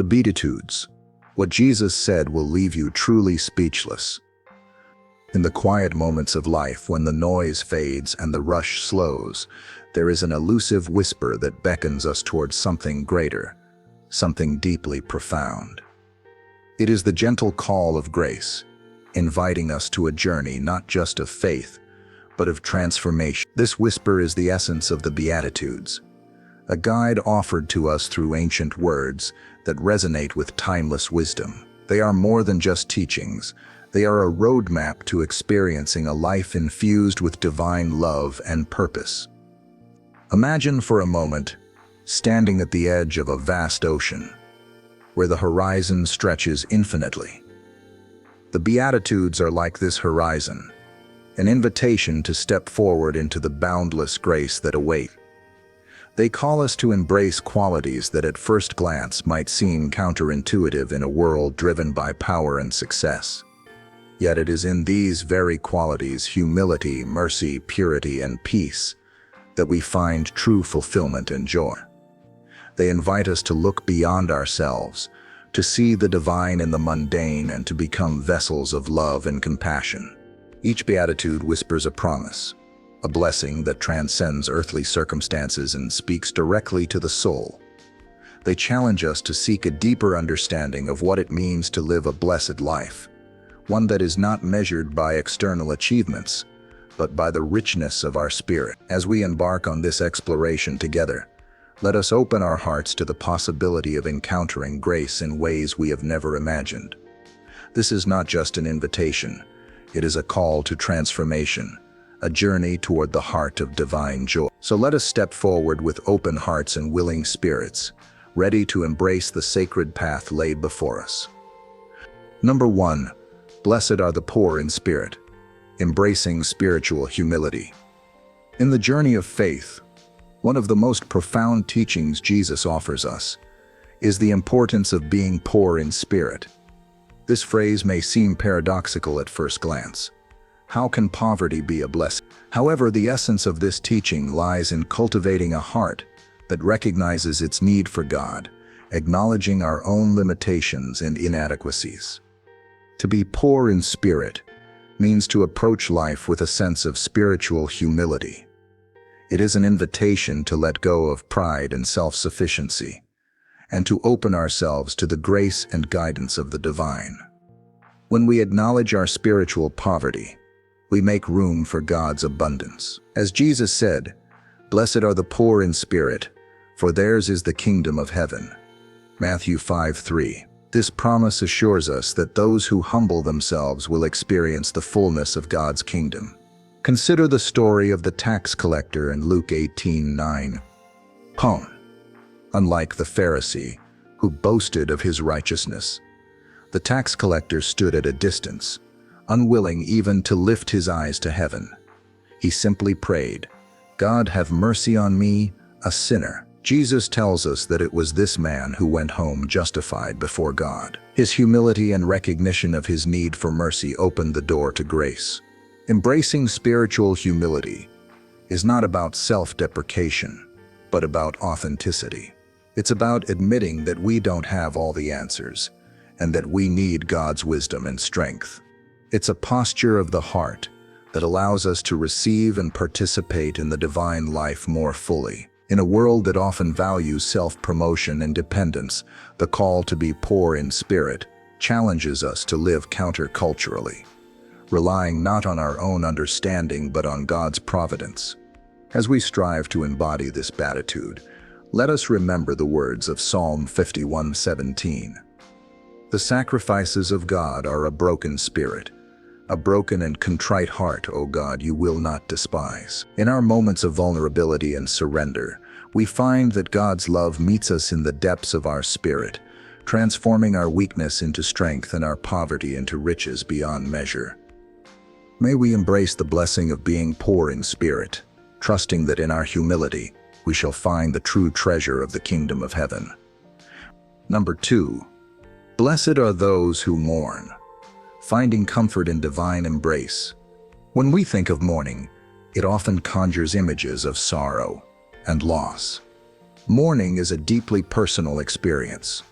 The Beatitudes. What Jesus said will leave you truly speechless. In the quiet moments of life, when the noise fades and the rush slows, there is an elusive whisper that beckons us towards something greater, something deeply profound. It is the gentle call of grace, inviting us to a journey not just of faith, but of transformation. This whisper is the essence of the Beatitudes, a guide offered to us through ancient words that resonate with timeless wisdom. They are more than just teachings. They are a roadmap to experiencing a life infused with divine love and purpose. Imagine for a moment standing at the edge of a vast ocean, where the horizon stretches infinitely. The Beatitudes are like this horizon, an invitation to step forward into the boundless grace that awaits. They call us to embrace qualities that at first glance might seem counterintuitive in a world driven by power and success. Yet it is in these very qualities, humility, mercy, purity, and peace, that we find true fulfillment and joy. They invite us to look beyond ourselves, to see the divine in the mundane, and to become vessels of love and compassion. Each beatitude whispers a promise, a blessing that transcends earthly circumstances and speaks directly to the soul. They challenge us to seek a deeper understanding of what it means to live a blessed life, one that is not measured by external achievements, but by the richness of our spirit. As we embark on this exploration together, let us open our hearts to the possibility of encountering grace in ways we have never imagined. This is not just an invitation, it is a call to transformation, a journey toward the heart of divine joy. So let us step forward with open hearts and willing spirits, ready to embrace the sacred path laid before us. Number 1. Blessed are the poor in spirit, embracing spiritual humility. In the journey of faith, one of the most profound teachings Jesus offers us is the importance of being poor in spirit. This phrase may seem paradoxical at first glance. How can poverty be a blessing? However, the essence of this teaching lies in cultivating a heart that recognizes its need for God, acknowledging our own limitations and inadequacies. To be poor in spirit means to approach life with a sense of spiritual humility. It is an invitation to let go of pride and self-sufficiency, and to open ourselves to the grace and guidance of the divine. When we acknowledge our spiritual poverty, we make room for God's abundance. As Jesus said, "Blessed are the poor in spirit, for theirs is the kingdom of heaven." Matthew 5:3. This promise assures us that those who humble themselves will experience the fullness of God's kingdom. Consider the story of the tax collector in Luke 18:9. Unlike the Pharisee, who boasted of his righteousness, the tax collector stood at a distance, unwilling even to lift his eyes to heaven. He simply prayed, "God, have mercy on me, a sinner." Jesus tells us that it was this man who went home justified before God. His humility and recognition of his need for mercy opened the door to grace. Embracing spiritual humility is not about self-deprecation, but about authenticity. It's about admitting that we don't have all the answers, and that we need God's wisdom and strength. It's a posture of the heart that allows us to receive and participate in the divine life more fully. In a world that often values self-promotion and dependence, the call to be poor in spirit challenges us to live counterculturally, relying not on our own understanding but on God's providence. As we strive to embody this beatitude, let us remember the words of Psalm 51:17. "The sacrifices of God are a broken spirit. A broken and contrite heart, O God, you will not despise." In our moments of vulnerability and surrender, we find that God's love meets us in the depths of our spirit, transforming our weakness into strength and our poverty into riches beyond measure. May we embrace the blessing of being poor in spirit, trusting that in our humility, we shall find the true treasure of the kingdom of heaven. Number 2. Blessed are those who mourn, finding comfort in divine embrace. When we think of mourning, it often conjures images of sorrow and loss. Mourning is a deeply personal experience,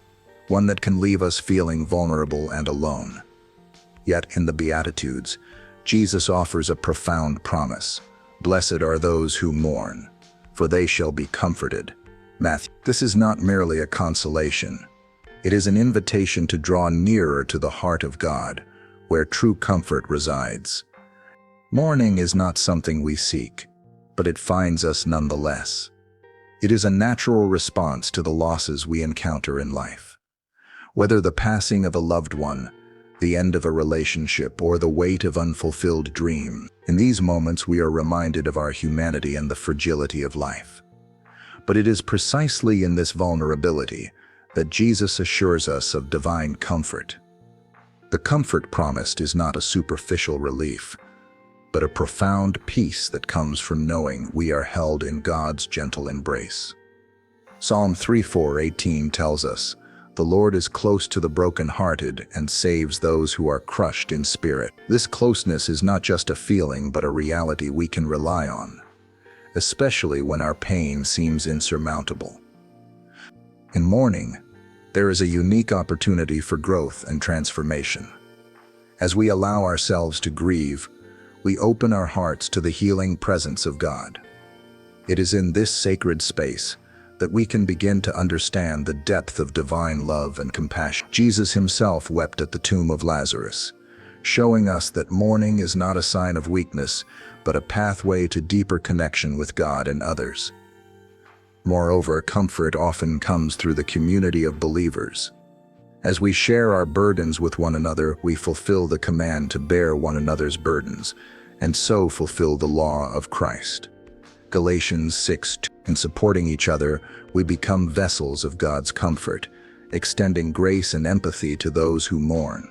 one that can leave us feeling vulnerable and alone. Yet in the Beatitudes, Jesus offers a profound promise. Blessed are those who mourn, for they shall be comforted. Matthew. This is not merely a consolation. It is an invitation to draw nearer to the heart of God, where true comfort resides. Mourning is not something we seek, but it finds us nonetheless. It is a natural response to the losses we encounter in life. Whether the passing of a loved one, the end of a relationship, or the weight of unfulfilled dreams, in these moments we are reminded of our humanity and the fragility of life. But it is precisely in this vulnerability that Jesus assures us of divine comfort. The comfort promised is not a superficial relief, but a profound peace that comes from knowing we are held in God's gentle embrace. Psalm 3:18 tells us, "The Lord is close to the brokenhearted and saves those who are crushed in spirit." This closeness is not just a feeling, but a reality we can rely on, especially when our pain seems insurmountable. In mourning, there is a unique opportunity for growth and transformation. As we allow ourselves to grieve, we open our hearts to the healing presence of God. It is in this sacred space that we can begin to understand the depth of divine love and compassion. Jesus himself wept at the tomb of Lazarus, showing us that mourning is not a sign of weakness, but a pathway to deeper connection with God and others. Moreover, comfort often comes through the community of believers. As we share our burdens with one another, we fulfill the command to bear one another's burdens, and so fulfill the law of Christ. Galatians 6:2. In supporting each other, we become vessels of God's comfort, extending grace and empathy to those who mourn.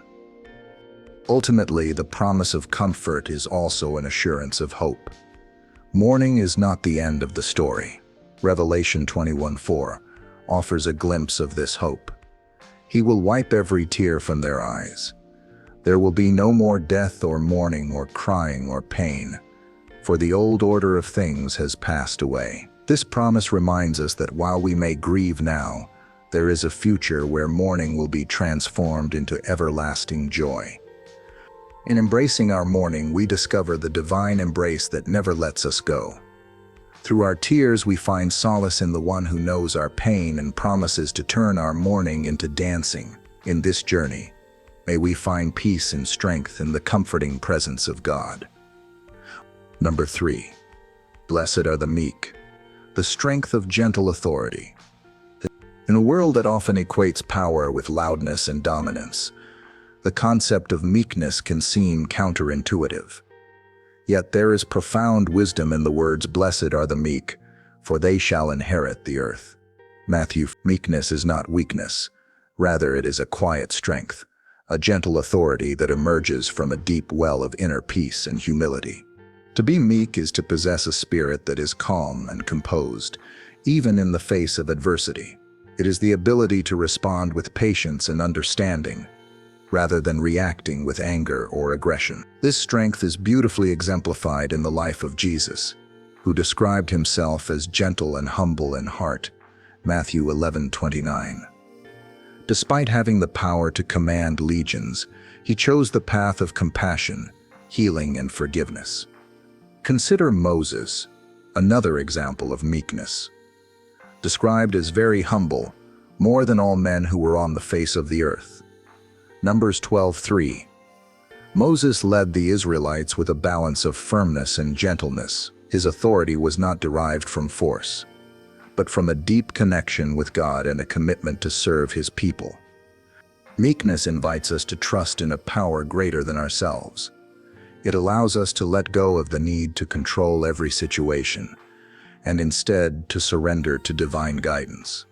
Ultimately, the promise of comfort is also an assurance of hope. Mourning is not the end of the story. Revelation 21:4 offers a glimpse of this hope. He will wipe every tear from their eyes. There will be no more death or mourning or crying or pain, for the old order of things has passed away. This promise reminds us that while we may grieve now, there is a future where mourning will be transformed into everlasting joy. In embracing our mourning, we discover the divine embrace that never lets us go. Through our tears, we find solace in the one who knows our pain and promises to turn our mourning into dancing. In this journey, may we find peace and strength in the comforting presence of God. Number 3. Blessed are the meek, the strength of gentle authority. In a world that often equates power with loudness and dominance, the concept of meekness can seem counterintuitive. Yet there is profound wisdom in the words, "Blessed are the meek, for they shall inherit the earth." Matthew. Meekness is not weakness. Rather, it is a quiet strength, a gentle authority that emerges from a deep well of inner peace and humility. To be meek is to possess a spirit that is calm and composed, even in the face of adversity. It is the ability to respond with patience and understanding, rather than reacting with anger or aggression. This strength is beautifully exemplified in the life of Jesus, who described himself as gentle and humble in heart. Matthew 11:29. Despite having the power to command legions, he chose the path of compassion, healing, and forgiveness. Consider Moses, another example of meekness. Described as very humble, more than all men who were on the face of the earth. Numbers 12:3. Moses led the Israelites with a balance of firmness and gentleness. His authority was not derived from force, but from a deep connection with God and a commitment to serve his people. Meekness invites us to trust in a power greater than ourselves. It allows us to let go of the need to control every situation, and instead to surrender to divine guidance.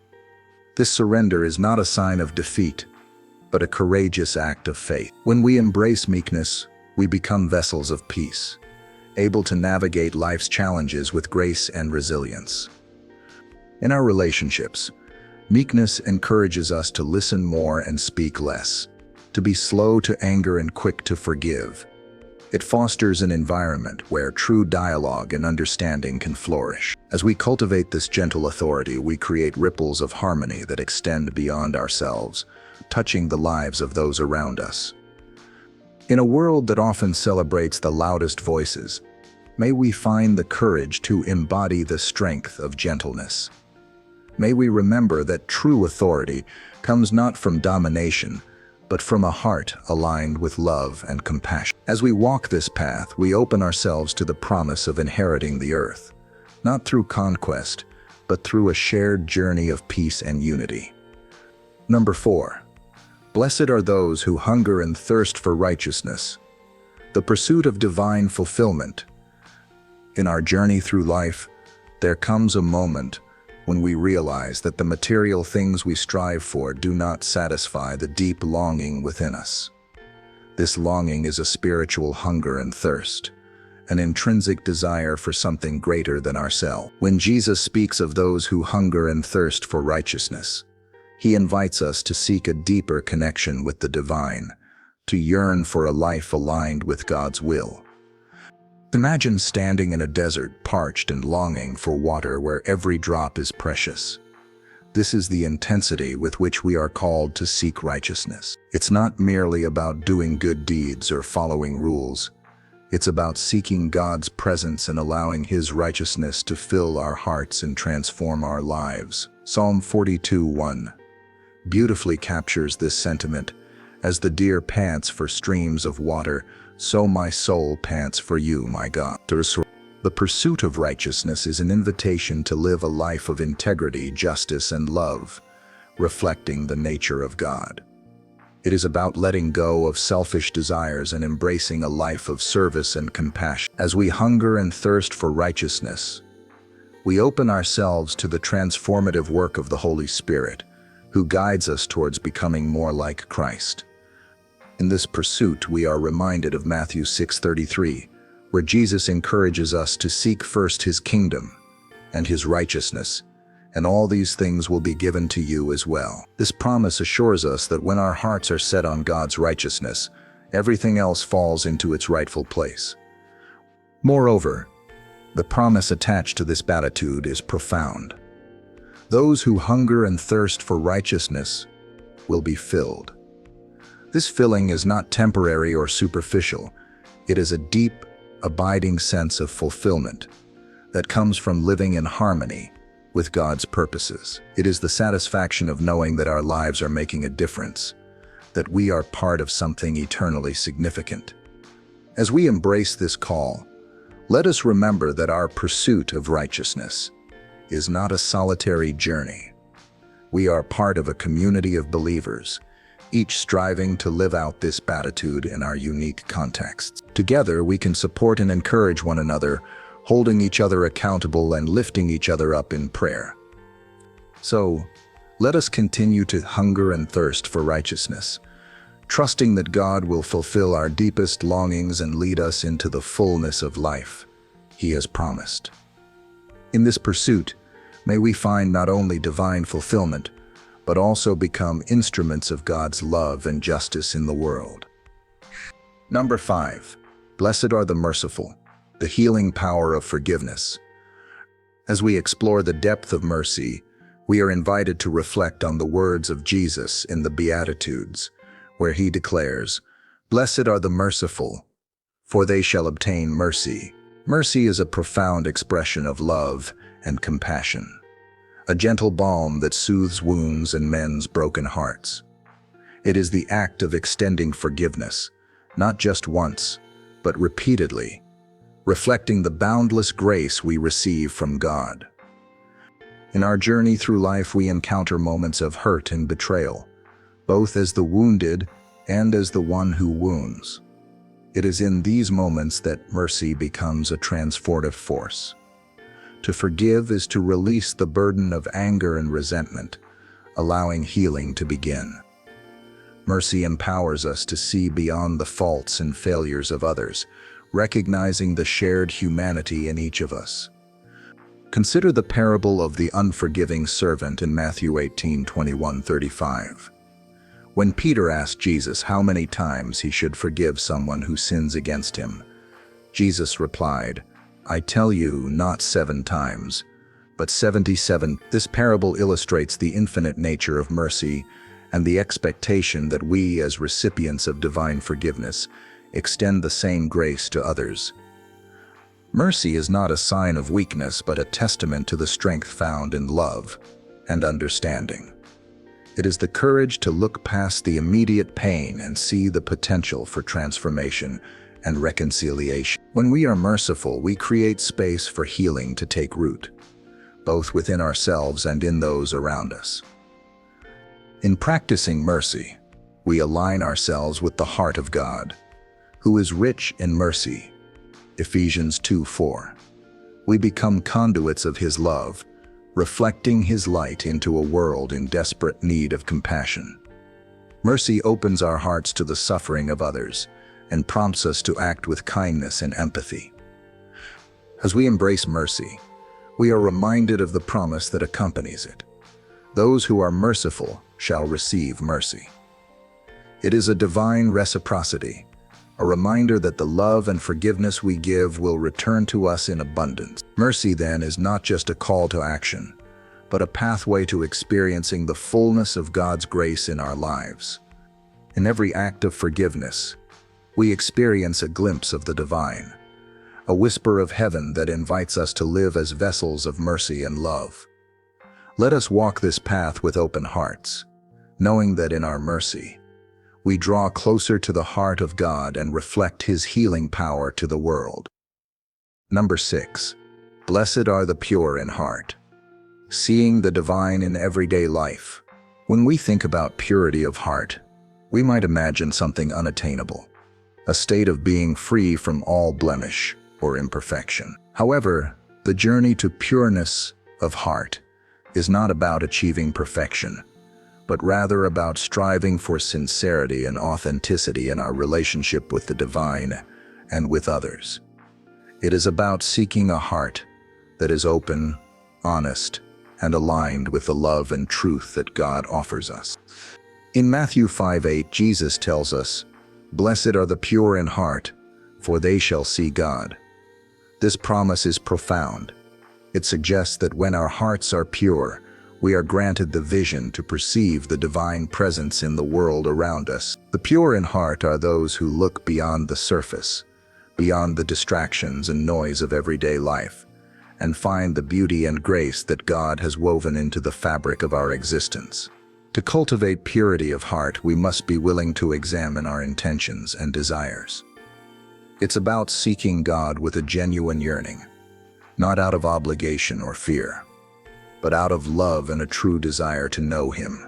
This surrender is not a sign of defeat, but a courageous act of faith. When we embrace meekness, we become vessels of peace, able to navigate life's challenges with grace and resilience. In our relationships, meekness encourages us to listen more and speak less, to be slow to anger and quick to forgive. It fosters an environment where true dialogue and understanding can flourish. As we cultivate this gentle authority, we create ripples of harmony that extend beyond ourselves, touching the lives of those around us. In a world that often celebrates the loudest voices, may we find the courage to embody the strength of gentleness. May we remember that true authority comes not from domination, but from a heart aligned with love and compassion. As we walk this path, we open ourselves to the promise of inheriting the earth, not through conquest, but through a shared journey of peace and unity. Number 4. Blessed are those who hunger and thirst for righteousness, the pursuit of divine fulfillment. In our journey through life, there comes a moment when we realize that the material things we strive for do not satisfy the deep longing within us. This longing is a spiritual hunger and thirst, an intrinsic desire for something greater than ourselves. When Jesus speaks of those who hunger and thirst for righteousness, he invites us to seek a deeper connection with the divine, to yearn for a life aligned with God's will. Imagine standing in a desert, parched and longing for water where every drop is precious. This is the intensity with which we are called to seek righteousness. It's not merely about doing good deeds or following rules. It's about seeking God's presence and allowing His righteousness to fill our hearts and transform our lives. Psalm 42:1 beautifully captures this sentiment. As the deer pants for streams of water, so my soul pants for you, my God. The pursuit of righteousness is an invitation to live a life of integrity, justice, and love, reflecting the nature of God. It is about letting go of selfish desires and embracing a life of service and compassion. As we hunger and thirst for righteousness, we open ourselves to the transformative work of the Holy Spirit, who guides us towards becoming more like Christ. In this pursuit, we are reminded of Matthew 6:33, where Jesus encourages us to seek first His kingdom and His righteousness, and all these things will be given to you as well. This promise assures us that when our hearts are set on God's righteousness, everything else falls into its rightful place. Moreover, the promise attached to this beatitude is profound. Those who hunger and thirst for righteousness will be filled. This filling is not temporary or superficial. It is a deep, abiding sense of fulfillment that comes from living in harmony with God's purposes. It is the satisfaction of knowing that our lives are making a difference, that we are part of something eternally significant. As we embrace this call, let us remember that our pursuit of righteousness is not a solitary journey. We are part of a community of believers, each striving to live out this beatitude in our unique contexts. Together, we can support and encourage one another, holding each other accountable and lifting each other up in prayer. So, let us continue to hunger and thirst for righteousness, trusting that God will fulfill our deepest longings and lead us into the fullness of life He has promised. In this pursuit, may we find not only divine fulfillment, but also become instruments of God's love and justice in the world. Number 5. Blessed are the merciful, the healing power of forgiveness. As we explore the depth of mercy, we are invited to reflect on the words of Jesus in the Beatitudes, where He declares, "Blessed are the merciful, for they shall obtain mercy." Mercy is a profound expression of love and compassion, a gentle balm that soothes wounds and mends broken hearts. It is the act of extending forgiveness, not just once, but repeatedly, reflecting the boundless grace we receive from God. In our journey through life, we encounter moments of hurt and betrayal, both as the wounded and as the one who wounds. It is in these moments that mercy becomes a transformative force. To forgive is to release the burden of anger and resentment, allowing healing to begin. Mercy empowers us to see beyond the faults and failures of others, recognizing the shared humanity in each of us. Consider the parable of the unforgiving servant in Matthew 18:21-35. When Peter asked Jesus how many times he should forgive someone who sins against him, Jesus replied, "I tell you, not 7 times, but 77. This parable illustrates the infinite nature of mercy and the expectation that we, as recipients of divine forgiveness, extend the same grace to others. Mercy is not a sign of weakness, but a testament to the strength found in love and understanding. It is the courage to look past the immediate pain and see the potential for transformation and reconciliation. When we are merciful, we create space for healing to take root, both within ourselves and in those around us. In practicing mercy, we align ourselves with the heart of God, who is rich in mercy. Ephesians 2:4. We become conduits of His love, reflecting His light into a world in desperate need of compassion. Mercy opens our hearts to the suffering of others and prompts us to act with kindness and empathy. As we embrace mercy, we are reminded of the promise that accompanies it. Those who are merciful shall receive mercy. It is a divine reciprocity, a reminder that the love and forgiveness we give will return to us in abundance. Mercy, then, is not just a call to action, but a pathway to experiencing the fullness of God's grace in our lives. In every act of forgiveness, we experience a glimpse of the divine, a whisper of heaven that invites us to live as vessels of mercy and love. Let us walk this path with open hearts, knowing that in our mercy, we draw closer to the heart of God and reflect His healing power to the world. Number 6. Blessed are the pure in heart. Seeing the divine in everyday life. When we think about purity of heart, we might imagine something unattainable, a state of being free from all blemish or imperfection. However, the journey to pureness of heart is not about achieving perfection, but rather about striving for sincerity and authenticity in our relationship with the divine and with others. It is about seeking a heart that is open, honest, and aligned with the love and truth that God offers us. In Matthew 5:8, Jesus tells us, "Blessed are the pure in heart, for they shall see God." This promise is profound. It suggests that when our hearts are pure, we are granted the vision to perceive the divine presence in the world around us. The pure in heart are those who look beyond the surface, beyond the distractions and noise of everyday life, and find the beauty and grace that God has woven into the fabric of our existence. To cultivate purity of heart, we must be willing to examine our intentions and desires. It's about seeking God with a genuine yearning, not out of obligation or fear, but out of love and a true desire to know Him.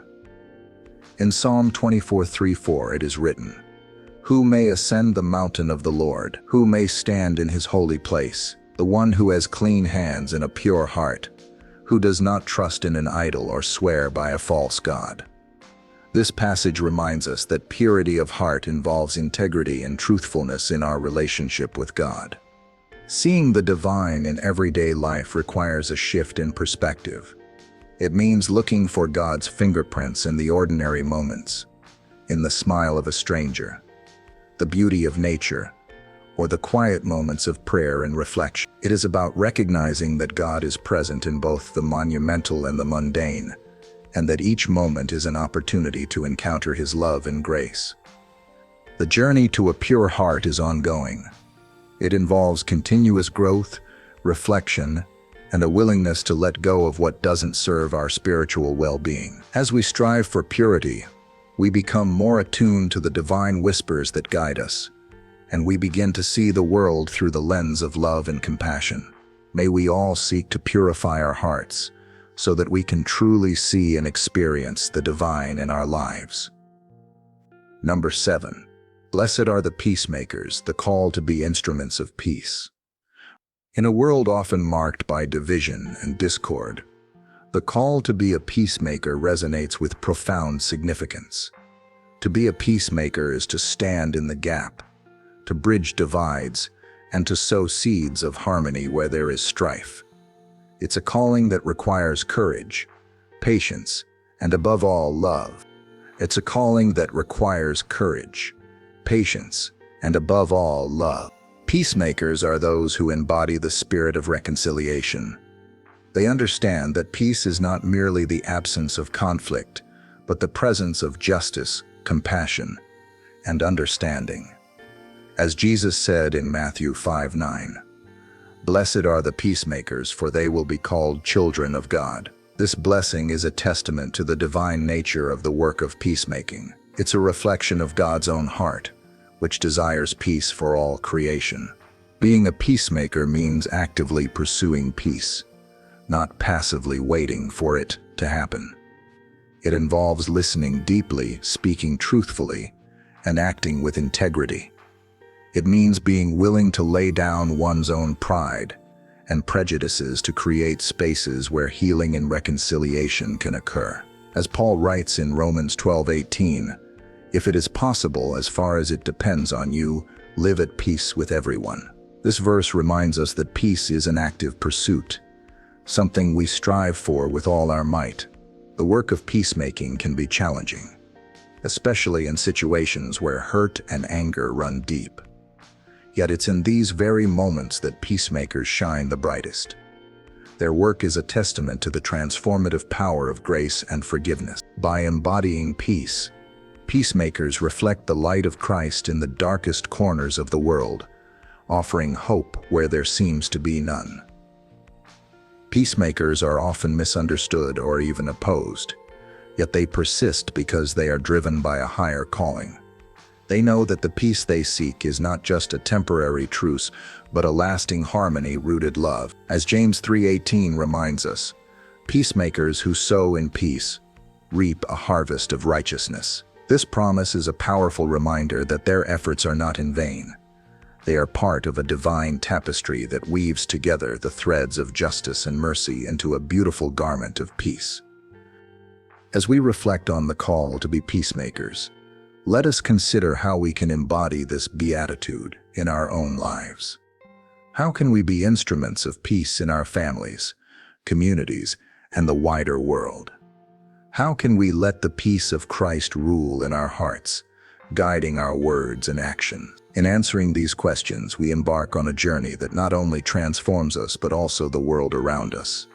In Psalm 24:3-4 it is written, "Who may ascend the mountain of the Lord? Who may stand in His holy place? The one who has clean hands and a pure heart, who does not trust in an idol or swear by a false god." This passage reminds us that purity of heart involves integrity and truthfulness in our relationship with God. Seeing the divine in everyday life requires a shift in perspective. It means looking for God's fingerprints in the ordinary moments, in the smile of a stranger, the beauty of nature, or the quiet moments of prayer and reflection. It is about recognizing that God is present in both the monumental and the mundane, and that each moment is an opportunity to encounter His love and grace. The journey to a pure heart is ongoing. It involves continuous growth, reflection, and a willingness to let go of what doesn't serve our spiritual well-being. As we strive for purity, we become more attuned to the divine whispers that guide us, and we begin to see the world through the lens of love and compassion. May we all seek to purify our hearts so that we can truly see and experience the divine in our lives. Number 7. Blessed are the peacemakers, the call to be instruments of peace. In a world often marked by division and discord, the call to be a peacemaker resonates with profound significance. To be a peacemaker is to stand in the gap, to bridge divides, and to sow seeds of harmony where there is strife. It's a calling that requires courage, patience, and above all, love. It's a calling that requires courage, patience, and above all, love. Peacemakers are those who embody the spirit of reconciliation. They understand that peace is not merely the absence of conflict, but the presence of justice, compassion, and understanding. As Jesus said in Matthew 5:9, "Blessed are the peacemakers, for they will be called children of God." This blessing is a testament to the divine nature of the work of peacemaking. It's a reflection of God's own heart, which desires peace for all creation. Being a peacemaker means actively pursuing peace, not passively waiting for it to happen. It involves listening deeply, speaking truthfully, and acting with integrity. It means being willing to lay down one's own pride and prejudices to create spaces where healing and reconciliation can occur. As Paul writes in Romans 12:18, "If it is possible, as far as it depends on you, live at peace with everyone." This verse reminds us that peace is an active pursuit, something we strive for with all our might. The work of peacemaking can be challenging, especially in situations where hurt and anger run deep. Yet it's in these very moments that peacemakers shine the brightest. Their work is a testament to the transformative power of grace and forgiveness. By embodying peace, peacemakers reflect the light of Christ in the darkest corners of the world, offering hope where there seems to be none. Peacemakers are often misunderstood or even opposed, yet they persist because they are driven by a higher calling. They know that the peace they seek is not just a temporary truce, but a lasting harmony-rooted love. As James 3:18 reminds us, peacemakers who sow in peace reap a harvest of righteousness. This promise is a powerful reminder that their efforts are not in vain. They are part of a divine tapestry that weaves together the threads of justice and mercy into a beautiful garment of peace. As we reflect on the call to be peacemakers, let us consider how we can embody this beatitude in our own lives. How can we be instruments of peace in our families, communities, and the wider world? How can we let the peace of Christ rule in our hearts, guiding our words and actions? In answering these questions, we embark on a journey that not only transforms us but also the world around us.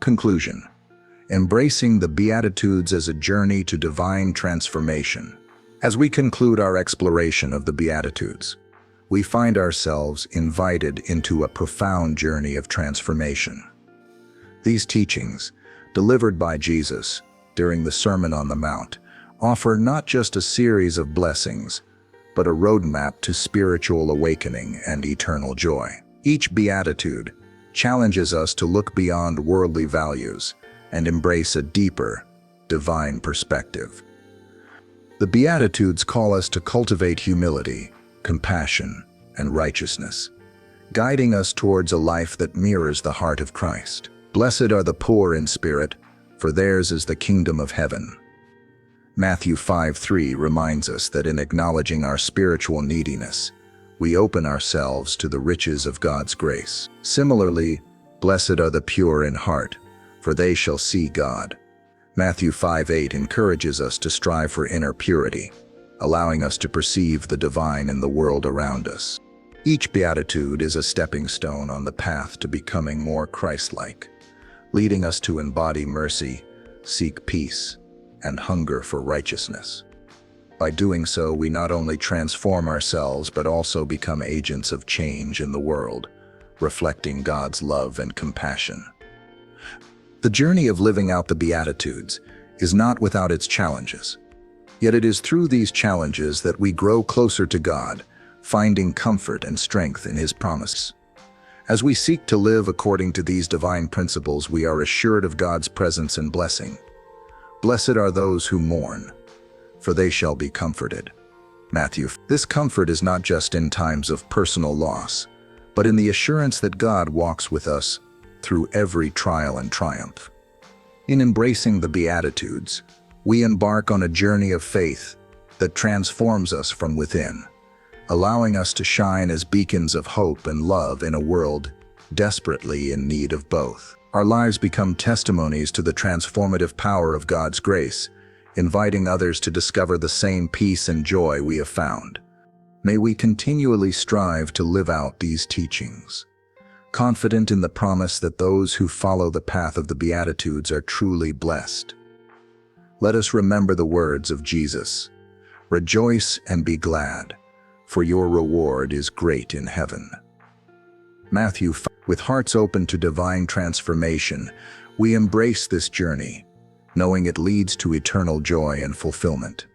Conclusion: embracing the Beatitudes as a journey to divine transformation. As we conclude our exploration of the Beatitudes, we find ourselves invited into a profound journey of transformation. These teachings, delivered by Jesus during the Sermon on the Mount, offer not just a series of blessings, but a roadmap to spiritual awakening and eternal joy. Each Beatitude challenges us to look beyond worldly values and embrace a deeper, divine perspective. The Beatitudes call us to cultivate humility, compassion, and righteousness, guiding us towards a life that mirrors the heart of Christ. Blessed are the poor in spirit, for theirs is the kingdom of heaven. Matthew 5:3 reminds us that in acknowledging our spiritual neediness, we open ourselves to the riches of God's grace. Similarly, blessed are the pure in heart, for they shall see God. Matthew 5:8 encourages us to strive for inner purity, allowing us to perceive the divine in the world around us. Each beatitude is a stepping stone on the path to becoming more Christ-like, leading us to embody mercy, seek peace, and hunger for righteousness. By doing so, we not only transform ourselves but also become agents of change in the world, reflecting God's love and compassion. The journey of living out the Beatitudes is not without its challenges. Yet it is through these challenges that we grow closer to God, finding comfort and strength in His promises. As we seek to live according to these divine principles, we are assured of God's presence and blessing. Blessed are those who mourn, for they shall be comforted. Matthew. This comfort is not just in times of personal loss, but in the assurance that God walks with us through every trial and triumph. In embracing the Beatitudes, we embark on a journey of faith that transforms us from within, allowing us to shine as beacons of hope and love in a world desperately in need of both. Our lives become testimonies to the transformative power of God's grace, inviting others to discover the same peace and joy we have found. May we continually strive to live out these teachings, confident in the promise that those who follow the path of the Beatitudes are truly blessed. Let us remember the words of Jesus, "Rejoice and be glad, for your reward is great in heaven." Matthew 5. With hearts open to divine transformation, we embrace this journey, knowing it leads to eternal joy and fulfillment.